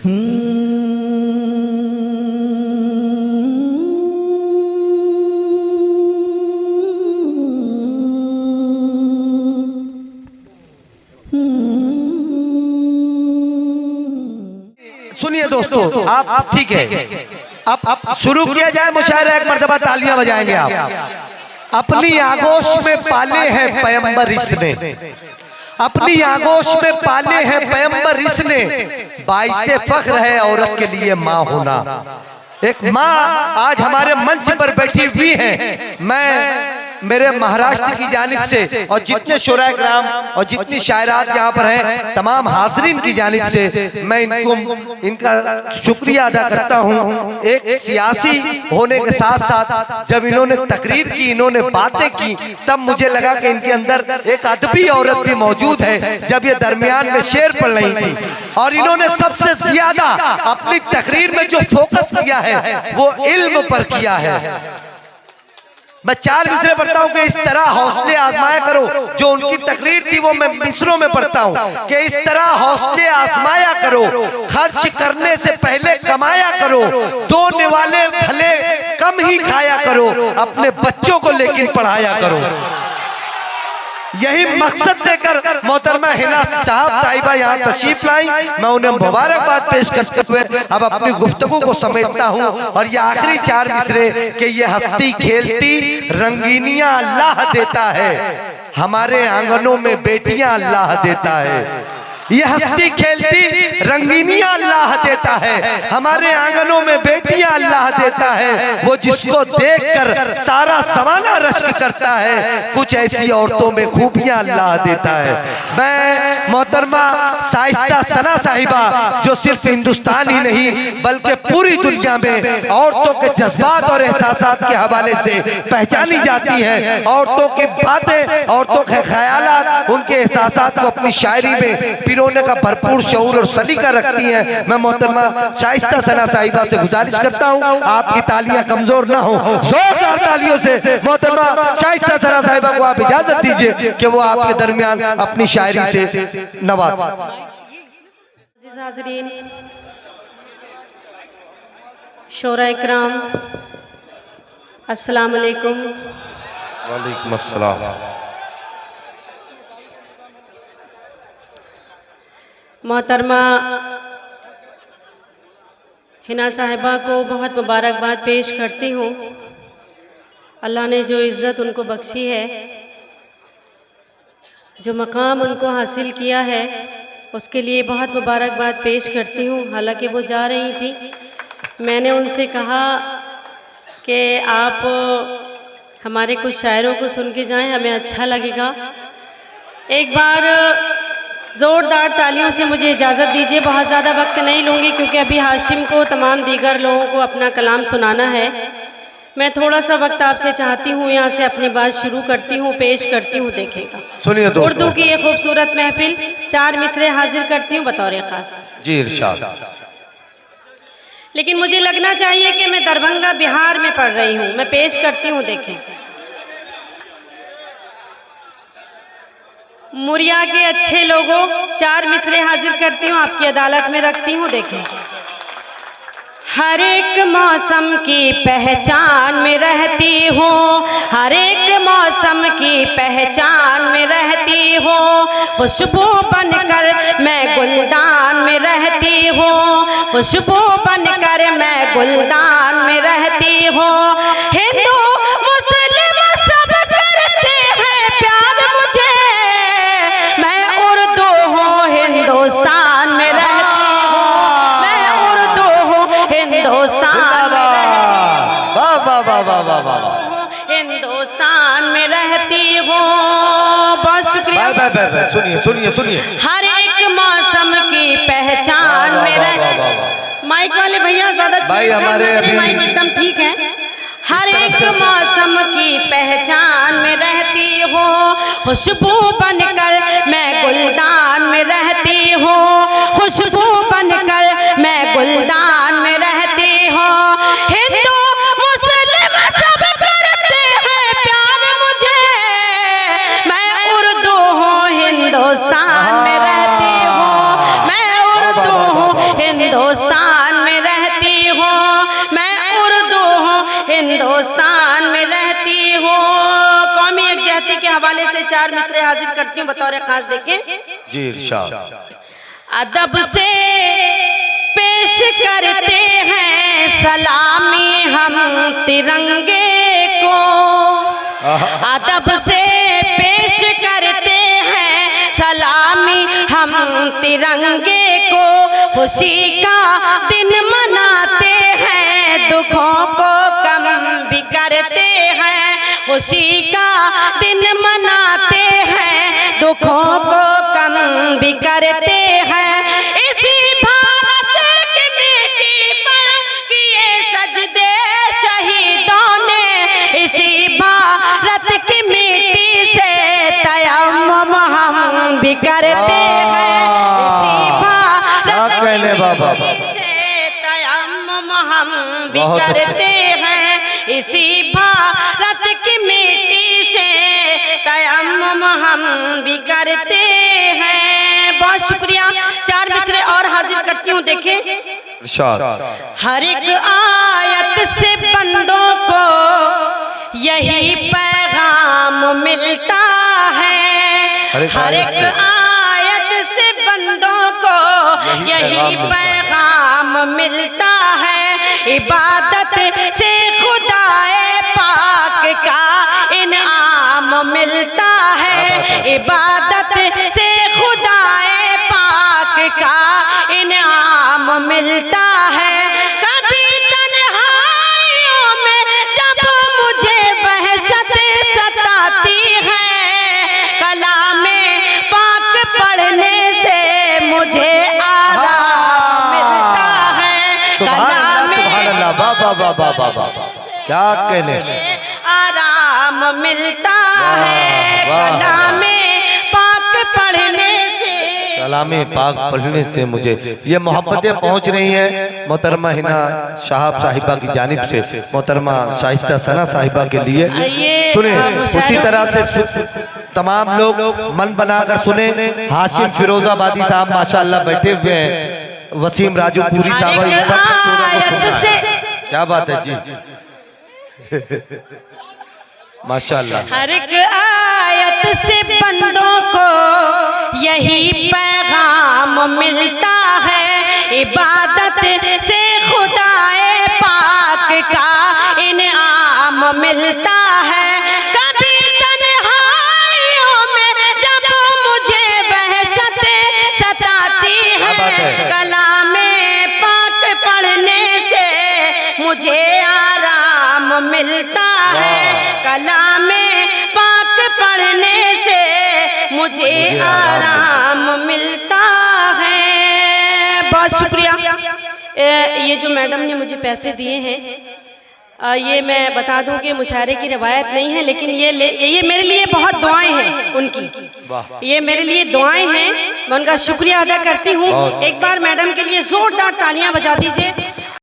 सुनिए दोस्तों, आप ठीक है, अब शुरू किया जाए मुशायरा। एक मर्तबा तालियां बजाएंगे आप। अपनी आगोश में पाले हैं पैगंबर इसने, अपनी आगोश में पाले हैं पैगंबर इसने, बाइसे फख्र है औरत के लिए माँ होना। एक माँ आज हमारे मंच पर बैठी हुई है। मैं मेरे महाराष्ट्र की जानिब से और जितने शुरा किराम और जितनी शायरात यहाँ पर हैं, तमाम हाज़रीन की जानिब से मैं इनका शुक्रिया अदा करता हूँ। एक सियासी होने के साथ साथ जब इन्होंने तकरीर की, इन्होंने बातें की, तब मुझे लगा कि इनके अंदर एक अदबी औरत भी मौजूद है। जब ये दरमियान में शेर पढ़ रही थी और इन्होंने सबसे ज्यादा अपनी तकरीर में जो फोकस किया है वो इल्म पर किया है। मैं 4 मिसरे पढ़ता हूँ कि इस तरह हौसले आजमाया करो। जो उनकी तकरीर थी वो मैं मिसरों में पढ़ता हूँ कि इस तरह हौसले आजमाया करो, खर्च करने से पहले कमाया करो, दो वाले भले कम ही खाया करो, अपने बच्चों को लेकिन पढ़ाया करो। यही मकसद देकर मोहतरमा हिना साहिबा यहाँ तशरीफ लाई। मैं उन्हें मुबारकबाद पेश करते हुए अब अपनी गुफ्तगू को समेटता हूँ। और ये आखिरी 4 मिसरे कि ये हस्ती खेलती रंगीनियां अल्लाह देता है, हमारे आंगनों में बेटियां अल्लाह देता है। ये हस्ती खेलती रंगीनियां अल्लाह देता है, हमारे आंगनों में बेटियां अल्लाह देता है। वो जिसको देखकर सारा ज़माना रश्क करता है, कुछ ऐसी औरतों में खूबियां अल्लाह देता है। मैं मोहतरमा शाइस्ता सना साहिबा, जो सिर्फ हिंदुस्तान ही नहीं बल्कि पूरी दुनिया में औरतों के जज्बात और एहसासात के हवाले से पहचानी जाती है, औरतों की बातें, औरतों के ख्यालात, उनके एहसासात को अपनी शायरी में पिरोने का भरपूर शऊर और सलीका रखती हैं। मैं मोहतरमा शाइस्ता सना साहिबा से गुजारिश करता हूँ, आपकी तालियां कमजोर ना हो, जोरदार तालियों से मोहतरमा शाइस्ता सना साहिबा को आप इजाजत दीजिए कि वो आपके दरमियान अपनी शायरी से नवाज। शोरा इकराम, अस्सलाम वालेकुम। वालेकुम अस्सलाम। मोहतरमा हिना साहिबा को बहुत मुबारकबाद पेश करती हूँ। अल्लाह ने जो इज़्ज़त उनको बख्शी है, जो मकाम उनको हासिल किया है, उसके लिए बहुत मुबारकबाद पेश करती हूँ। हालांकि वो जा रही थी, मैंने उनसे कहा कि आप हमारे कुछ शायरों को सुन के जाएं, हमें अच्छा लगेगा। एक बार ज़ोरदार तालियों से मुझे इजाज़त दीजिए। बहुत ज़्यादा वक्त नहीं लूँगी क्योंकि अभी हाशिम को तमाम दीगर लोगों को अपना कलाम सुनाना है। मैं थोड़ा सा वक्त आपसे चाहती हूँ, यहाँ से अपनी बात शुरू करती हूँ, पेश करती हूँ। देखेगा सुनिए उर्दू की ये खूबसूरत महफिल, 4 मिसरे हाजिर करती हूँ बतौर खास। जी इरशाद। लेकिन मुझे लगना चाहिए कि मैं दरभंगा बिहार में पढ़ रही हूँ। मैं पेश करती हूँ, देखें। मुरिया के अच्छे लोगों, 4 मिसरे हाजिर करती हूँ, आपकी अदालत में रखती हूँ। देखें, हर एक मौसम की पहचान में रहती हूँ, हर एक मौसम की पहचान में रहती हूँ, खुशबू बनकर मैं गुलदान में रहती हूँ, खुशबू बनकर मैं गुलदान में रहती हूँ। हिंदू मुस्लिम सब करते हैं प्यार मुझे, मैं उर्दू हूँ हिंदुस्तान में रहती हूँ, मैं उर्दू हूँ हिंदुस्तान में हिंदुस्तान में रहती हूँ। बहुत शुक्रिया। सुनिए सुनिए सुनिए। हर एक मौसम की पहचान में रहती। माइक वाले भैया ज्यादा भाई हमारे अभी माइक एकदम ठीक है। हर एक मौसम की पहचान में रहती हूँ, खुशबू बनकर मैं गुलदान में रहती हूँ, खुशबू बनकर मैं गुलदान में रहती हूँ। हिंदू मुस्लिम सब करते हैं प्यार मुझे, मैं उर्दू हूँ हिंदुस्तान में रहती हूँ, मैं उर्दू हूँ हिंदुस्तान हवाले से 4 मिसरे हाजिर करती हूँ बतौर खास, देखें। जी इरशाद। अदब से पेश करते हैं सलामी हम तिरंगे को, अदब से पेश करते हैं सलामी हम तिरंगे को। खुशी का दिन मनाते हैं, दुखों को कम भी करते हैं। खुशी का दिन मनाते हैं, दुखों को कम भी करते हैं। इसी भारत की मिट्टी पर किए सजदे शहीदों ने, इसी भारत की मिट्टी से तयम्मुम हम भी करते हैं। इसी भारत की मिट्टी से तयम्मुम हम भी करते हैं। इसी भारत की मिट्टी से तयम्मुम हम भी करते हैं। बहुत शुक्रिया। 4 मिसरे और हाजिर करती हूँ, देखें। इरशाद। हर एक आयत से बंदों को यही पैगाम मिलता है। हर एक आयत से बंदों को यही पैगाम मिलता है। इबादत से खुदाए पाक का इनाम मिलता है। इबादत से खुदाए पाक का इनाम मिलता है। कभी तन्हाइयों में जब मुझे वहशत सताती है, कलामे पाक पढ़ने से मुझे आराम मिलता है। सुभान अल्लाह, वाह वाह वाह वाह वाह वाह, क्या कहने, आराम मिलता है। कलामे पाक पढ़ने से, कलामे पाक पढ़ने से मुझे ये मोहब्बतें पहुंच रही हैं मोहतरमा हिना साहब साहिबा की जानिब से मोहतरमा शाइस्ता सना साहिबा के लिए। सुने उसी तरह से तमाम लोग मन बनाकर सुने। हाशिम फिरोजाबादी साहब माशाअल्लाह बैठे हुए हैं, वसीम राजू पूरी साहब, इन सब सूरों को सुनना है। क्या बात है जी, माशाअल्लाह। हर एक आयत से बंदों को यही पैगाम मिलता है। इबादत से खुदाए पाक का इनाम मिलता है। कभी तन्हाइयों में जब मुझे वहशत सताती है, कलामे पाक पढ़ने से मुझे आराम मिलता है। कलामे पाक पढ़ने से मुझे आराम मिलता है। बहुत शुक्रिया। ये जो मैडम ने मुझे पैसे दिए हैं, ये मैं बता दूं कि मुशायरे की रिवायत नहीं है, लेकिन ये मेरे लिए बहुत दुआएं हैं उनकी। ये मेरे लिए दुआएं हैं, मैं उनका शुक्रिया अदा करती हूँ। एक बार मैडम के लिए जोरदार तालियां बजा दीजिए।